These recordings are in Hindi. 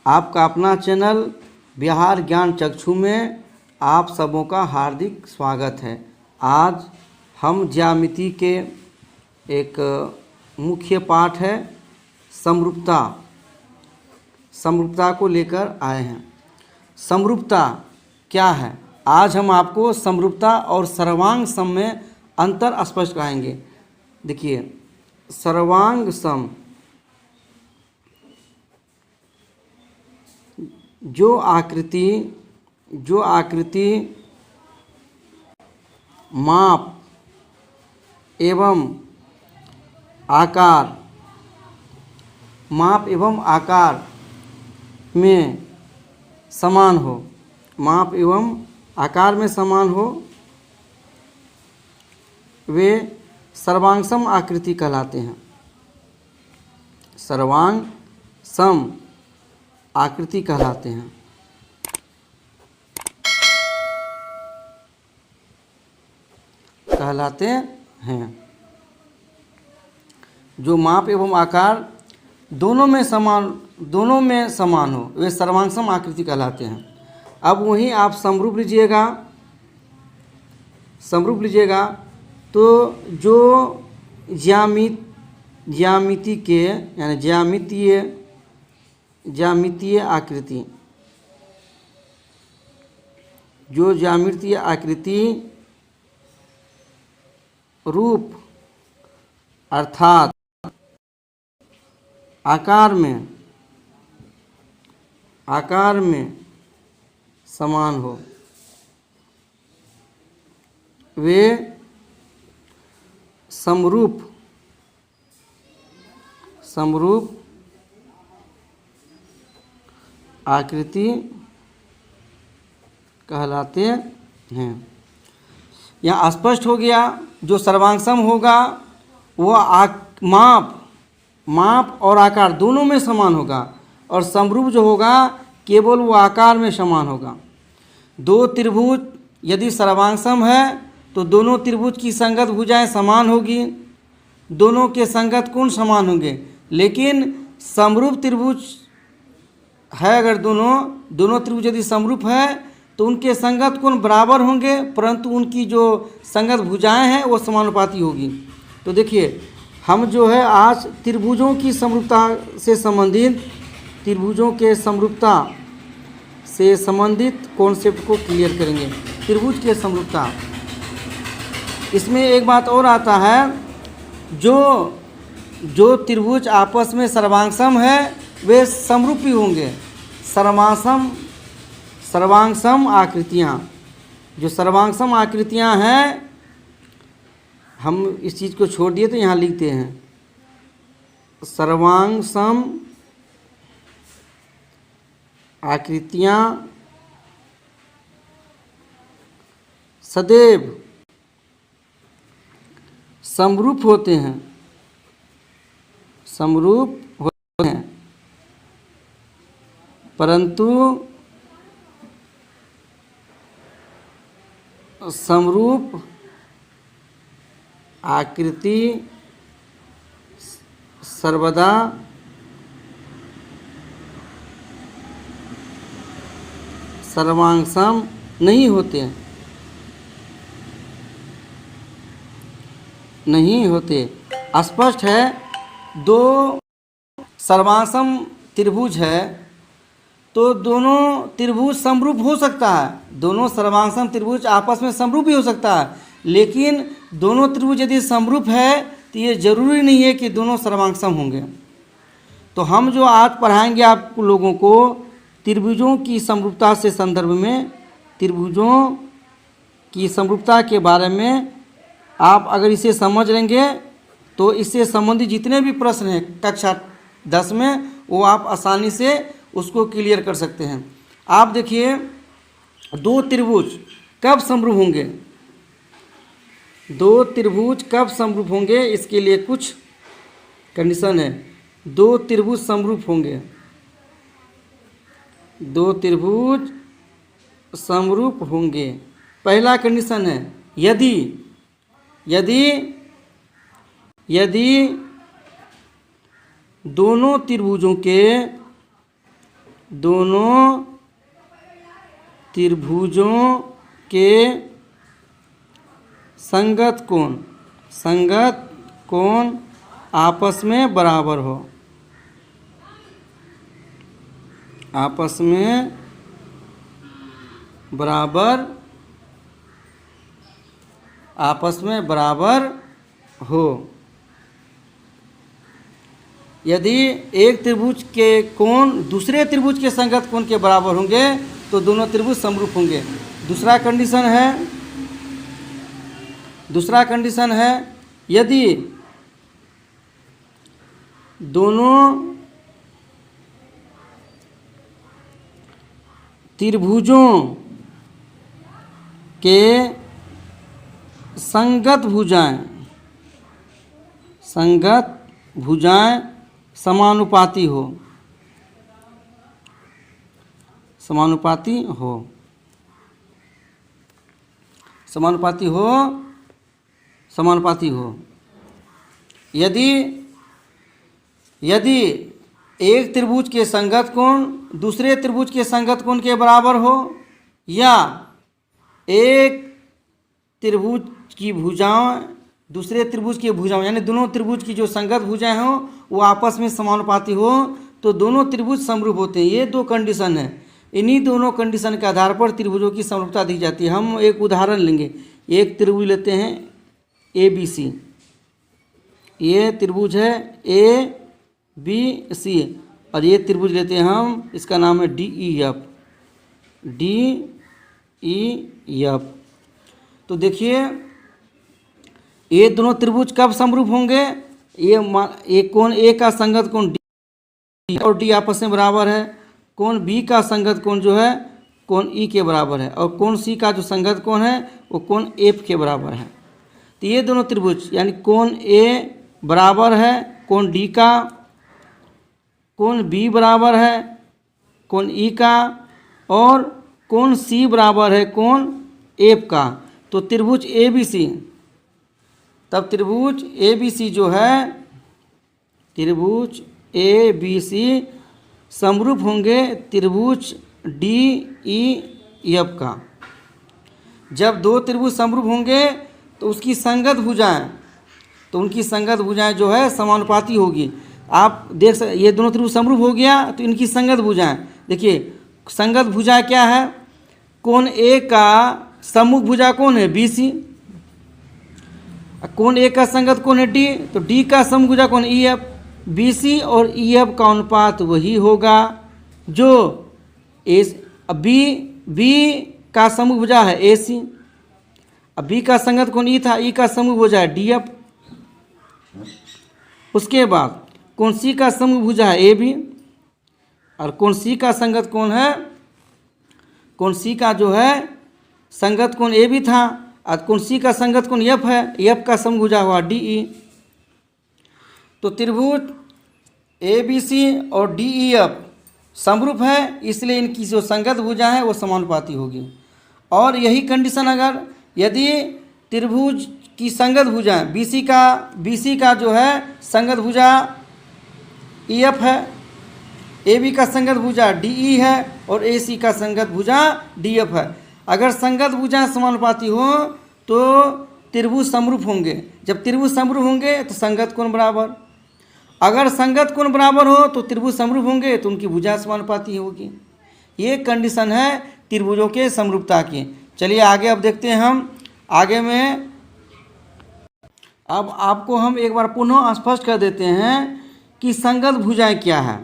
आपका अपना चैनल बिहार ज्ञान चक्षु में आप सबों का हार्दिक स्वागत है। आज हम ज्यामिति के एक मुख्य पाठ है समरूपता को लेकर आए हैं। समरूपता क्या है? आज हम आपको समरूपता और सर्वांग सम में अंतर स्पष्ट कराएंगे। देखिए, सर्वांग सम जो आकृति माप एवं आकार में समान हो, वे सर्वांग सम आकृति कहलाते हैं। सर्वांग सम आकृति कहलाते हैं। जो माप एवं आकार दोनों में समान हो, वे सर्वांग सम आकृति कहलाते हैं। अब वहीं आप समरूप लीजिएगा तो जो ज्यामिति के यानी ज्यामितीय आकृति, जो ज्यामितीय आकृति रूप अर्थात आकार में समान हो, वे समरूप आकृति कहलाते हैं। यहाँ स्पष्ट हो गया, जो सर्वांग सम होगा वो माप और आकार दोनों में समान होगा, और समरूप जो होगा केवल वो आकार में समान होगा। दो त्रिभुज यदि सर्वांग सम है तो दोनों त्रिभुज की संगत भुजाएं समान होगी, दोनों के संगत कोण समान होंगे। लेकिन समरूप त्रिभुज है, अगर दोनों त्रिभुज यदि समरूप है तो उनके संगत कोण बराबर होंगे, परंतु उनकी जो संगत भुजाएं हैं वो समानुपाती होगी। तो देखिए, हम जो है आज त्रिभुजों की समरूपता से संबंधित कॉन्सेप्ट को क्लियर करेंगे। त्रिभुज की समरूपता, इसमें एक बात और आता है, जो त्रिभुज आपस में सर्वांग सम है वे समरूपी होंगे। सर्वांग सम आकृतियाँ, जो सर्वांग सम आकृतियाँ हैं, हम इस चीज़ को छोड़ दिए तो यहाँ लिखते हैं सर्वांग सम आकृतियाँ सदैव समरूप होते हैं, परंतु समरूप आकृति सर्वदा सर्वांग सम नहीं होते। स्पष्ट है, दो सर्वांग सम त्रिभुज है तो दोनों त्रिभुज समरूप हो सकता है, दोनों सर्वांग सम त्रिभुज आपस में समरूप भी हो सकता है। लेकिन दोनों त्रिभुज यदि समरूप है तो ये जरूरी नहीं है कि दोनों सर्वांग सम होंगे। तो हम जो आज पढ़ाएंगे आप लोगों को त्रिभुजों की समरूपता से संदर्भ में, त्रिभुजों की समरूपता के बारे में आप अगर इसे समझ लेंगे तो इससे संबंधित जितने भी प्रश्न हैं कक्षा 10 में, वो आप आसानी से उसको क्लियर कर सकते हैं। आप देखिए, दो त्रिभुज कब समरूप होंगे? इसके लिए कुछ कंडीशन है। दो त्रिभुज समरूप होंगे। पहला कंडीशन है, यदि दोनों त्रिभुजों के दोनों त्रिभुजों के संगत कोण आपस में बराबर हो। आपस में बराबर हो। यदि एक त्रिभुज के कोण दूसरे त्रिभुज के संगत कोण के बराबर होंगे तो दोनों त्रिभुज समरूप होंगे। दूसरा कंडीशन है यदि दोनों त्रिभुजों के संगत भुजाएं समानुपाती हो। यदि एक त्रिभुज के संगत कोण दूसरे त्रिभुज के संगत कोण के बराबर हो, या एक त्रिभुज की भुजाएं दूसरे त्रिभुज की भुजाएं यानी दोनों त्रिभुज की जो संगत भुजाएं हो वो आपस में समानुपाती हो, तो दोनों त्रिभुज समरूप होते हैं। ये दो कंडीशन है। इन्हीं दोनों कंडीशन के आधार पर त्रिभुजों की समरूपता दी जाती है। हम एक उदाहरण लेंगे। एक त्रिभुज लेते हैं ABC। ये त्रिभुज है ABC और ये त्रिभुज लेते हैं हम, इसका नाम है DEF। तो देखिए ये दोनों त्रिभुज कब समरूप होंगे? ये कोण A का संगत कोण D और D आपस में बराबर है। कोण B का संगत कोण जो है कोण E के बराबर है, और कोण C का जो संगत कोण है वो कोण F के बराबर है। तो ये दोनों त्रिभुज यानी कोण A बराबर है कोण D का, कोण B बराबर है कोण E का, और कोण C बराबर है कोण F का। तो त्रिभुज ABC, तब त्रिभुज ABC जो है त्रिभुज ABC समरूप होंगे त्रिभुज DEF का। जब दो त्रिभुज समरूप होंगे तो उसकी संगत भुजाएं, तो उनकी संगत भुजाएं जो है समानुपाती होगी। आप देख सकते ये दोनों त्रिभुज समरूप हो गया तो इनकी संगत भुजाएं देखिए। संगत भुजा क्या है? कोण A का सम्मुख भुजा कौन है? BC। कोण A का संगत कोण है D, तो D का सम्मुख भुजा कौन? EF। BC और EF का अनुपात वही होगा जो B का सम्मुख भुजा है AC। अब B का संगत कोण E था, E का सम्मुख भुजा है DF। उसके बाद कोण C का सम्मुख भुजा है AB, और कोण C का संगत कोण है, कोण C का जो है संगत कोण AB था, और कोण C का संगत कोण F है, F का सम्मुख भुजा हुआ DE। तो त्रिभुज ABC और DEF समरूप है, इसलिए इनकी जो संगत भुजा है वो समानुपाती होगी। और यही कंडीशन अगर यदि त्रिभुज की संगत भुजा BC का जो है संगत भुजा EF है, AB का संगत भुजा DE है, और AC का संगत भुजा DF है। अगर संगत भुजा समानुपाती हो तो त्रिभुज समरूप होंगे। जब त्रिभुज समरूप होंगे तो संगत कोण बराबर। अगर संगत कोण बराबर हो तो त्रिभुज समरूप होंगे तो उनकी भुजा समानुपाती होगी। ये कंडीशन है त्रिभुजों के समरूपता की। चलिए आगे अब देखते हैं हम आगे में। अब आपको हम एक बार पुनः स्पष्ट कर देते हैं कि संगत भुजाएं क्या है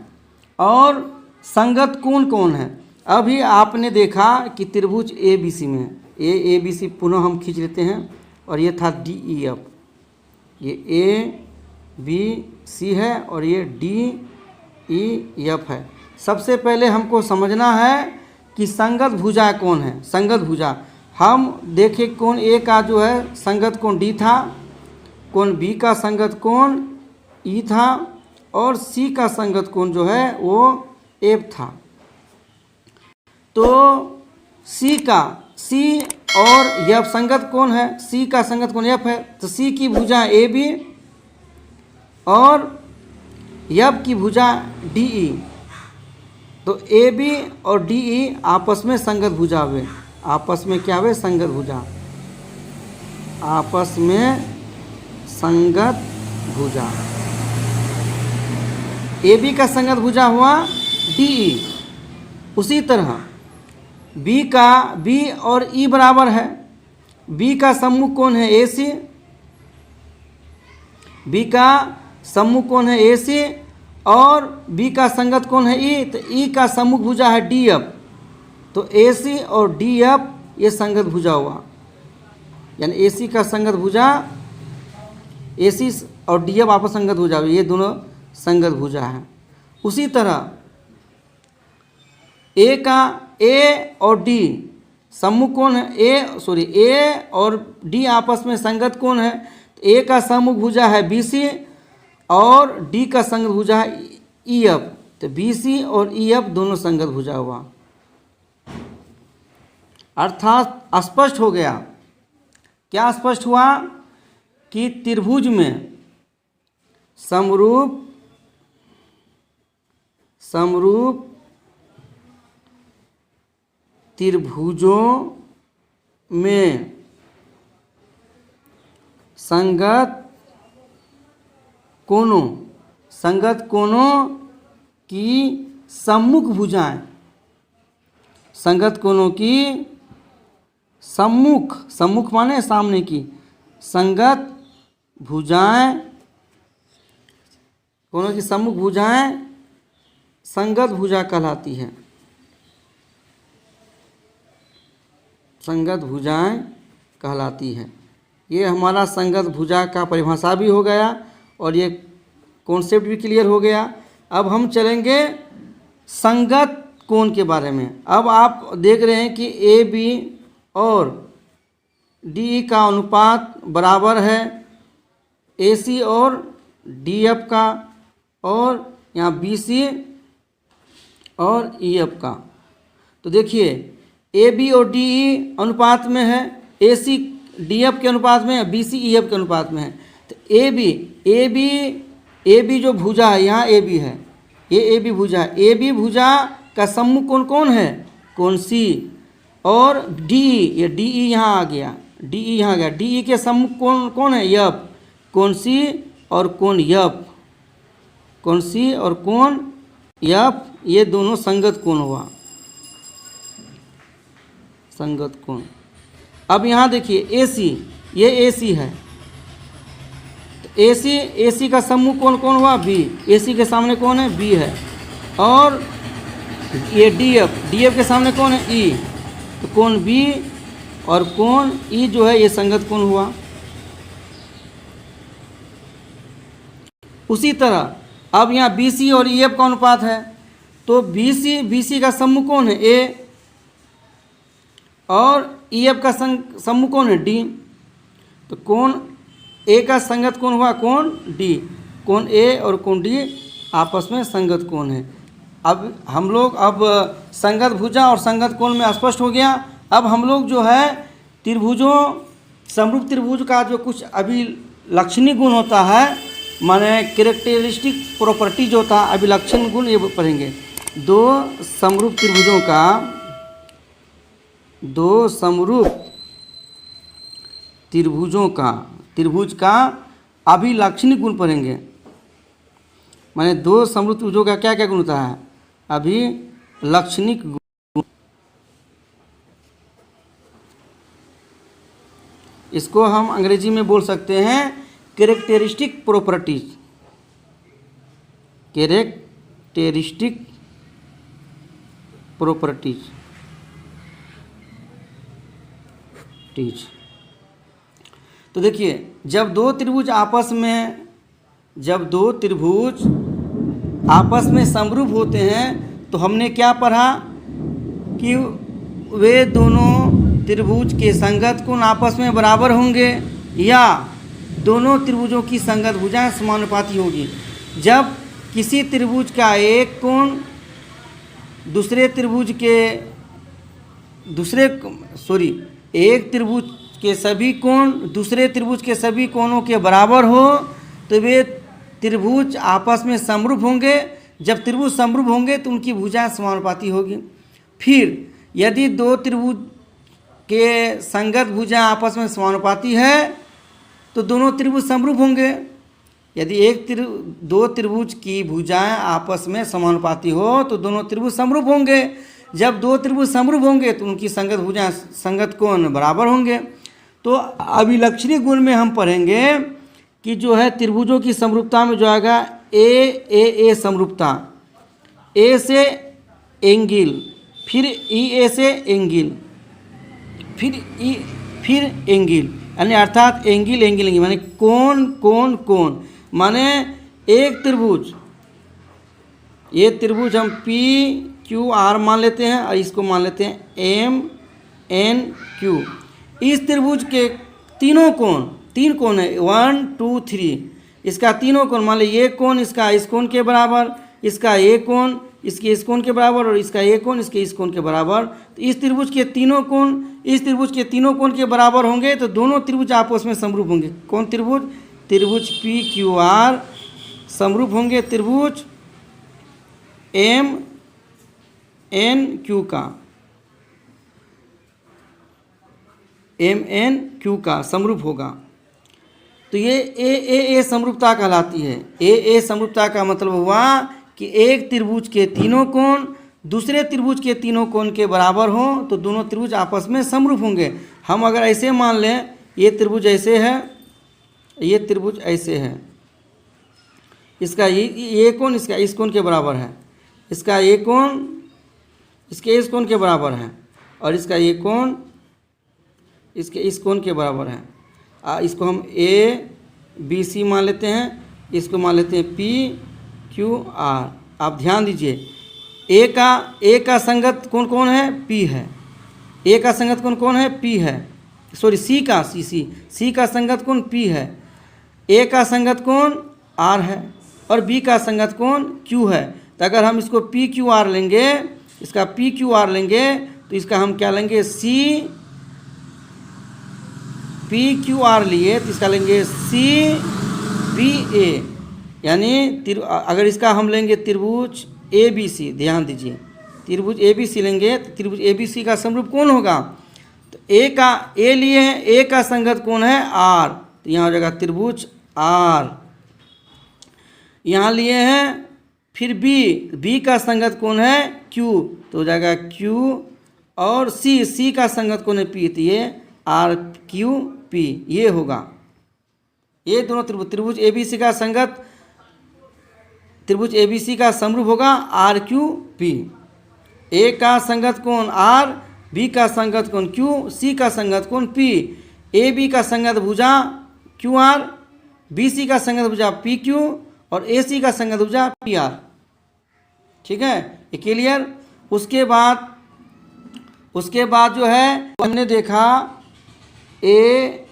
और संगत कोण कौन है। अभी आपने देखा कि त्रिभुज ABC में ABC पुनः हम खींच लेते हैं, और ये था DEF। ये ABC है और ये DEF है। सबसे पहले हमको समझना है कि संगत भुजा कौन है। संगत भुजा हम देखें कोण A का जो है संगत कोण D था, कोण B का संगत कोण E था, और C का संगत कोण जो है वो F था। तो C और F संगत कोण है, C का संगत कोण F है, तो C की भुजा AB और F की भुजा DE। तो ए बी और डी ई आपस में संगत भुजा हुए, आपस में क्या हुए, संगत भुजा, आपस में संगत भुजा। ए बी का संगत भुजा हुआ डी ई। उसी तरह बी का, बी और ई बराबर है, बी का सम्मुख कोण है ए सी, बी का सम्मुख कोण है ए सी और बी का संगत कोण है ई, तो ई का सम्मुख भुजा है डी एफ। तो ए सी और डी एफ ये संगत भुजा हुआ, यानी ए सी का संगत भुजा, ए सी और डी एफ आपस संगत भुजा हुआ, ये दोनों संगत भुजा है। उसी तरह ए का, ए और डी सम्मुख कोण है ए और डी आपस में संगत कोण है, तो ए का सम्मुख भुजा है बी सी और डी का संगत भुजा है ई एफ, तो बी सी और ई एफ दोनों संगत भुजा हुआ। अर्थात स्पष्ट हो गया, क्या स्पष्ट हुआ कि त्रिभुज में समरूप त्रिभुजों में संगत कोणों की सम्मुख भुजाएं, संगत कोणों की सम्मुख माने सामने की, संगत भुजाएं, कोणों की सम्मुख भुजाएं संगत भुजा कहलाती है, संगत भुजाएं कहलाती है। ये हमारा संगत भुजा का परिभाषा भी हो गया और ये कॉन्सेप्ट भी क्लियर हो गया। अब हम चलेंगे संगत कोण के बारे में। अब आप देख रहे हैं कि ए बी और डी का अनुपात बराबर है ए सी और डी एफ का, और यहाँ बी सी और ई एफ का। तो देखिए ए बी और डी ई अनुपात में है, ए सी डी एफ के अनुपात में है, बी सी ई एफ के अनुपात में है। तो ए बी जो भुजा है, यहाँ ए बी है, ये ए बी भुजा है, ए बी भुजा का सम्मुख कोण कौन है, कोण सी, और डी ई, ये डी ई यहाँ आ गया, डी ई यहाँ गया, डी ई के सम्मुख कोण कौन है एफ, कोण सी और कोण एफ, कोण सी और कोण एफ, ये दोनों संगत कोण हुआ, संगत कोण। अब यहाँ देखिए ए सी, ये ए सी है, तो ए सी का सम्मुख कोण कौन हुआ बी, ए सी के सामने कौन है बी है, और ये डी एफ के सामने कौन है ई, तो कोण बी और कोण ई जो है ये संगत कोण हुआ। उसी तरह अब यहाँ बी सी और ई एफ का अनुपात है, तो बी सी का सम्मुख कौन है ए और ई एफ का सम्मुख कौन है डी, तो कोण ए का संगत कोण हुआ कोण डी, कोण ए और कोण डी आपस में संगत कोण है। अब हम लोग संगत भुजा और संगत कोण में स्पष्ट हो गया। अब हम लोग जो है त्रिभुजों, समरूप त्रिभुज का जो कुछ अभी लक्षणीय गुण होता है, माने कैरेक्टरिस्टिक प्रॉपर्टी जो होता है, अभिलक्षण गुण, ये पढ़ेंगे। दो समरूप त्रिभुजों का, त्रिभुज का अभिलक्षणिक गुण पढ़ेंगे। माने दो समरूप त्रिभुजों का क्या क्या गुण होता है, अभिलक्षणिक गुण। इसको हम अंग्रेजी में बोल सकते हैं कैरेक्टरिस्टिक प्रॉपर्टीज, कैरेक्टरिस्टिक प्रॉपर्टीज। तो देखिए जब दो त्रिभुज आपस में समरूप होते हैं तो हमने क्या पढ़ा कि वे दोनों त्रिभुज के संगत कोण आपस में बराबर होंगे या दोनों त्रिभुजों की संगत भुजाएं समानुपाती होगी। जब किसी त्रिभुज का एक कोण एक त्रिभुज के सभी कोण दूसरे त्रिभुज के सभी कोणों के बराबर हो तो वे त्रिभुज आपस में समरूप होंगे। जब त्रिभुज समरूप होंगे तो उनकी भुजाएं समानुपाती होगी। फिर यदि दो त्रिभुज के संगत भुजाएं आपस में समानुपाती है तो दोनों त्रिभुज समरूप होंगे। यदि दो त्रिभुज की भुजाएं आपस में समानुपाती हो तो दोनों त्रिभुज समरूप होंगे। जब दो त्रिभुज समरूप होंगे तो उनकी संगत भुजाएं संगत कोण बराबर होंगे। तो अभिलक्षणी गुण में हम पढ़ेंगे कि जो है त्रिभुजों की समरूपता में जो आएगा ए समरूपता, ए से एंगल, फिर ई ए से एंगल, फिर एंगल, यानी अर्थात एंगल माने कोण माने एक त्रिभुज, ये त्रिभुज हम पी क्यू आर मान लेते हैं और इसको मान लेते हैं एम एन क्यू। इस त्रिभुज के तीन कोण है 1 2 3, इसका तीनों कोण मान लीजिए ये कोण इसका इस कोण के बराबर, इसका ये कोण इसके इस कोण के बराबर और इसका ये कोण इसके इस कोण के बराबर। तो इस त्रिभुज के तीनों कोण इस त्रिभुज के तीनों कोण के बराबर होंगे तो दोनों त्रिभुज आपस में समरूप होंगे। कौन त्रिभुज? त्रिभुज पी क्यू आर समरूप होंगे त्रिभुज एम एन क्यू का, एम एन क्यू का समरूप होगा। तो ये ए समरूपता कहलाती है। ए समरूपता का मतलब हुआ कि एक त्रिभुज के तीनों कोण दूसरे त्रिभुज के तीनों कोण के बराबर हो तो दोनों त्रिभुज आपस में समरूप होंगे। हम अगर ऐसे मान लें ये त्रिभुज ऐसे है, ये त्रिभुज ऐसे है, इसका ये कोण इसका इस कोण के बराबर है, इसका ये कोण इसके इस कोण के बराबर है और इसका ये कोण इसके इस कोण के बराबर है। इसको हम ए बी सी मान लेते हैं, इसको मान लेते हैं पी क्यू आर। आप ध्यान दीजिए ए का संगत कोण कौन है? पी है। ए का संगत कोण कौन है? पी है। सॉरी सी का संगत कोण पी है। ए का संगत कोण आर है और बी का संगत कोण क्यू है। तो अगर हम इसको पी क्यू आर लेंगे, इसका पी क्यू आर लेंगे तो इसका हम क्या लेंगे? सी पी क्यू आर लिए तो इसका लेंगे सी बी ए, यानी अगर इसका हम लेंगे त्रिभुज ए बी सी, ध्यान दीजिए त्रिभुज ए बी सी लेंगे तो त्रिभुज ए बी सी का समरूप कौन होगा? तो ए लिए हैं, ए का संगत कौन है? आर, तो यहाँ हो जाएगा त्रिभुज आर। यहाँ लिए हैं फिर बी का संगत कौन है? क्यू, तो हो जाएगा क्यू और सी का संगत कौन है? पी, तो ये आर क्यू पी ये होगा। ये दोनों त्रिभुज ए बी सी का संगत त्रिभुज ए बी सी का समरूप होगा आर क्यू पी। ए का संगत कोण आर, बी का संगत कोण क्यू, सी का संगत कोण पी। ए बी का संगत भुजा क्यू आर, बी सी का संगत भुजा पी क्यू और ए सी का संगत भुजा पी आर। ठीक है, ये क्लियर। उसके बाद जो है हमने देखा ए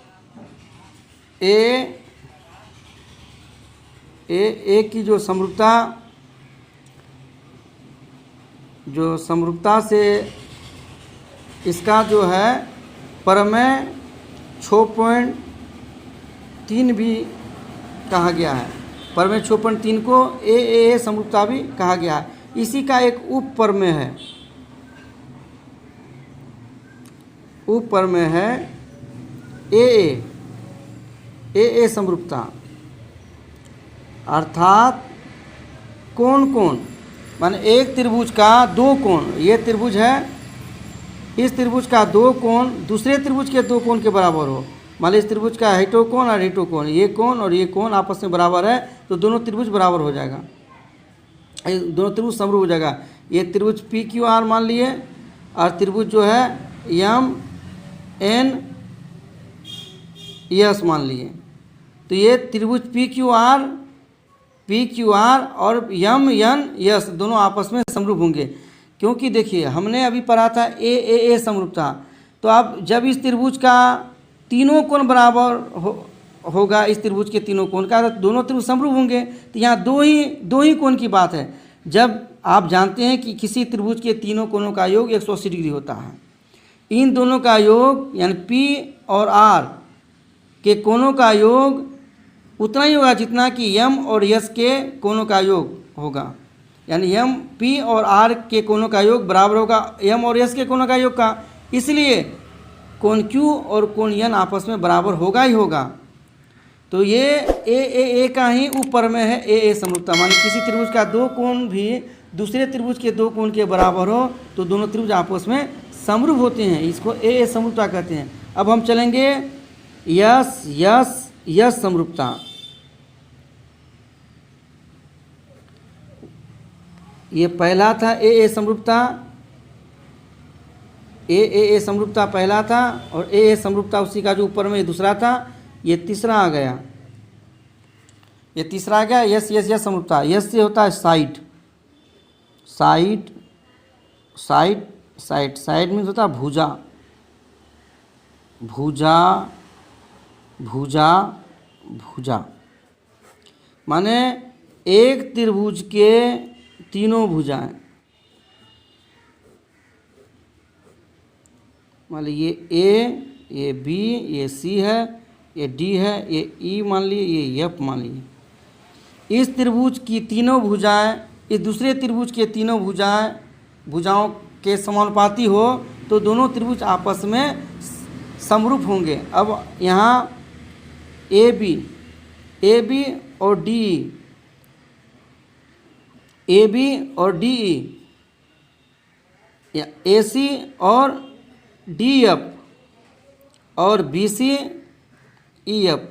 की जो समरूपता से इसका जो है प्रमेय 6.3 भी कहा गया है। प्रमेय 6.3 को ए समरूपता भी कहा गया है। इसी का एक उप प्रमेय है ए समरूपता, अर्थात कोण माने एक त्रिभुज का दो कोण, ये त्रिभुज है, इस त्रिभुज का दो कोण दूसरे त्रिभुज के दो कोण के बराबर हो। मान लीजिए इस त्रिभुज का हेटोकोण और हेटोकोण, ये कोण और ये कोण आपस में बराबर है तो दोनों त्रिभुज बराबर हो जाएगा, दोनों त्रिभुज समरूप हो जाएगा। ये त्रिभुज पी क्यू आर मान लिए और त्रिभुज जो है एम एन यस मान लिए, तो ये त्रिभुज पी क्यू आर और यम एन यस दोनों आपस में समरूप होंगे। क्योंकि देखिए हमने अभी पढ़ा था ए समरूपता, तो अब जब इस त्रिभुज का तीनों कोण बराबर होगा, इस त्रिभुज के तीनों कोण का, तो दोनों त्रिभुज समरूप होंगे। तो यहाँ दो ही कोण की बात है। जब आप जानते हैं कि किसी त्रिभुज के तीनों कोणों का योग 180 डिग्री होता है, इन दोनों का योग यानी पी और आर के कोणों का योग उतना ही होगा जितना कि यम और यस के कोणों का योग होगा। यानी एम पी और आर के कोणों का योग बराबर होगा एम और एस के कोणों का योग का, इसलिए कोण क्यू और कोण एन आपस में बराबर होगा ही होगा। तो ये ए का ही ऊपर में है ए समरूपता, माने किसी त्रिभुज का दो कोण भी दूसरे त्रिभुज के दो कोण के बराबर हो तो दोनों त्रिभुज आपस में समरूप होते हैं, इसको ए समरूपता कहते हैं। अब हम चलेंगे यस यस यस समरूपता। ये पहला था ए समरूपता, ए समरूपता पहला था और ए समरूपता उसी का जो ऊपर में दूसरा था, ये तीसरा आ गया, ये तीसरा आ गया यस यस यस समरूपता। यस से होता है side, side side side, side means होता है भुजा, भुजा भुजा भुजा, माने एक त्रिभुज के तीनों भुजाएं, मान लीजिए ये बी, ये सी है, ये डी है, ये ई मान लीजिए, ये एफ मान लीजिए। इस त्रिभुज की तीनों भुजाएं इस दूसरे त्रिभुज के तीनों भुजाओं के समानुपाती हो तो दोनों त्रिभुज आपस में समरूप होंगे। अब यहाँ ए बी और डी, ए बी और डी ई, या ए सी और डी एफ और B C E F,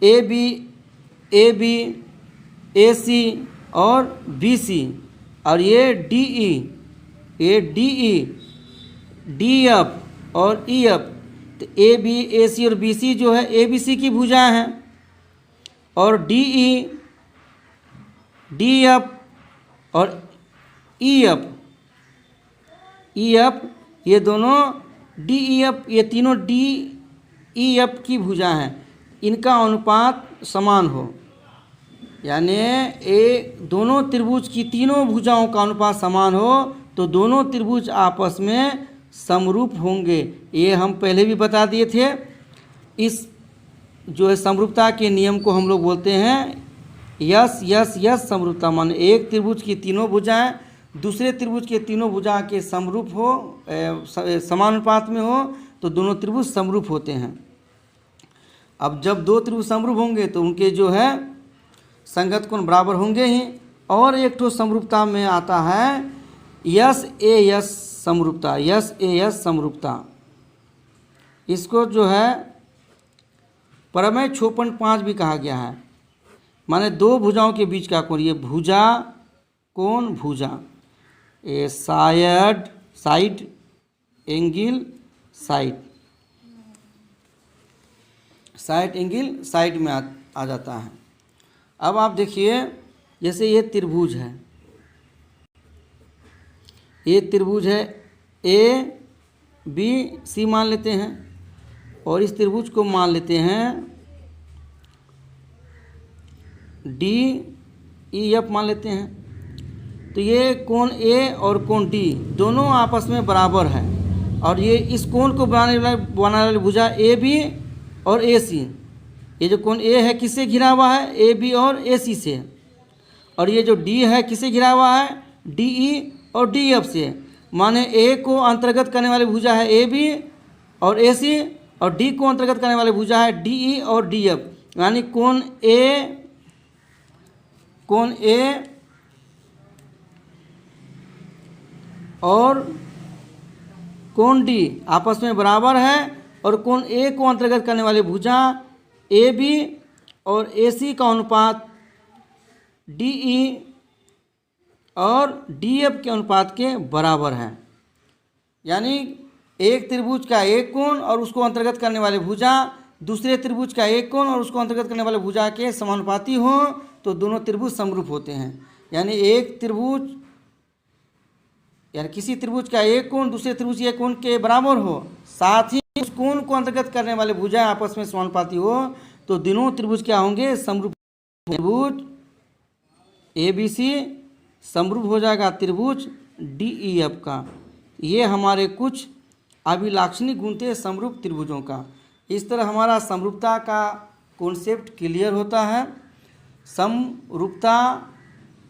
A B A C और बी सी, और ये डी ई डी एफ और ई एफ। तो ए बी ए सी और बी सी जो है ए बी सी की भुजाएं हैं, और डी एफ और ई एफ ये दोनों डी ई एफ, ये तीनों डी ई एफ की भुजा हैं, इनका अनुपात समान हो, यानी दोनों त्रिभुज की तीनों भुजाओं का अनुपात समान हो तो दोनों त्रिभुज आपस में समरूप होंगे। ये हम पहले भी बता दिए थे। इस जो है समरूपता के नियम को हम लोग बोलते हैं यस यस यस समरूपता, माने एक त्रिभुज की तीनों भुजाएं दूसरे त्रिभुज के तीनों भुजा के समरूप हो, समानुपात में हो तो दोनों त्रिभुज समरूप होते हैं। अब जब दो त्रिभुज समरूप होंगे तो उनके जो है संगत कोण बराबर होंगे ही। और एक ठो समरूपता में आता है यस ए यस समरूपता, यस ए यस समरूपता। इसको जो है प्रमेय 6.5 भी कहा गया है, माने दो भुजाओं के बीच का कोण, ये भुजा कोण भुजा, ये side angle side angle side में आ जाता है। अब आप देखिए जैसे ये त्रिभुज है, ये त्रिभुज है ए बी सी मान लेते हैं, और इस त्रिभुज को मान लेते हैं डी ई एफ मान लेते हैं। तो ये कोण ए और कोण डी दोनों आपस में बराबर है, और ये इस कोण को बनाने वाली भुजा ए बी और ए सी, ये जो कोण ए है किससे घिरा हुआ है, ए बी और ए सी से, और ये जो डी है किससे घिरा हुआ है, डी ई और डी एफ से। माने ए को अंतर्गत करने वाली भुजा है ए बी और ए सी, और डी को अंतर्गत करने वाली भुजा है डी ई और डी एफ, यानी कोण ए और कोण डी आपस में बराबर है, और कोण ए को अंतर्गत करने वाली भुजा ए बी और ए सी का अनुपात डी ई और डी एफ के अनुपात के बराबर है। यानी एक त्रिभुज का एक कोण और उसको अंतर्गत करने वाले भुजा दूसरे त्रिभुज का एक कोण और उसको अंतर्गत करने वाले भुजा के समानुपाती हो तो दोनों त्रिभुज समरूप होते हैं। यानी एक त्रिभुज यानी किसी त्रिभुज का एक कोण दूसरे त्रिभुज के एक कोण के बराबर हो, साथ ही उस कोण को अंतर्गत करने वाले भुजाएं आपस में समानुपाती हो तो दोनों त्रिभुज क्या होंगे, समरूप। त्रिभुज ए बी सी समरूप हो जाएगा त्रिभुज डी ई एफ का। ये हमारे कुछ अभिलाक्षणिक गुण थे समरूप त्रिभुजों का। इस तरह हमारा समरूपता का कॉन्सेप्ट क्लियर होता है। समरूपता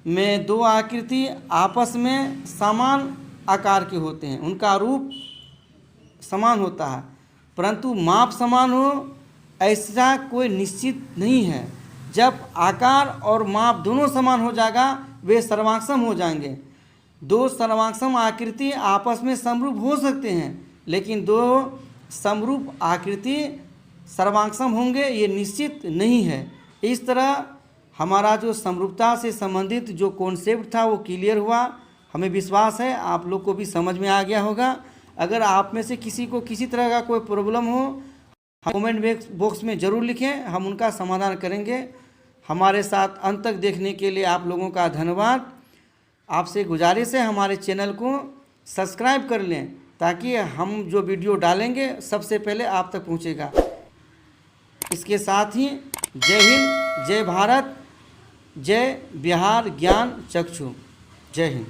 में दो आकृति आपस में समान आकार के होते हैं, उनका रूप समान होता है, परंतु माप समान हो ऐसा कोई निश्चित नहीं है। जब आकार और माप दोनों समान हो जाएगा वे सर्वांगसम हो जाएंगे। दो सर्वांगसम आकृति आपस में समरूप हो सकते हैं, लेकिन दो समरूप आकृति सर्वांगसम होंगे ये निश्चित नहीं है। इस तरह हमारा जो समरूपता से संबंधित जो कॉन्सेप्ट था वो क्लियर हुआ। हमें विश्वास है आप लोग को भी समझ में आ गया होगा। अगर आप में से किसी को किसी तरह का कोई प्रॉब्लम हो कमेंट बॉक्स में ज़रूर लिखें, हम उनका समाधान करेंगे। हमारे साथ अंत तक देखने के लिए आप लोगों का धन्यवाद। आपसे गुजारिश है हमारे चैनल को सब्सक्राइब कर लें ताकि हम जो वीडियो डालेंगे सबसे पहले आप तक पहुंचेगा। इसके साथ ही जय हिंद, जय भारत, जय बिहार ज्ञान चक्षु। जय हिंद।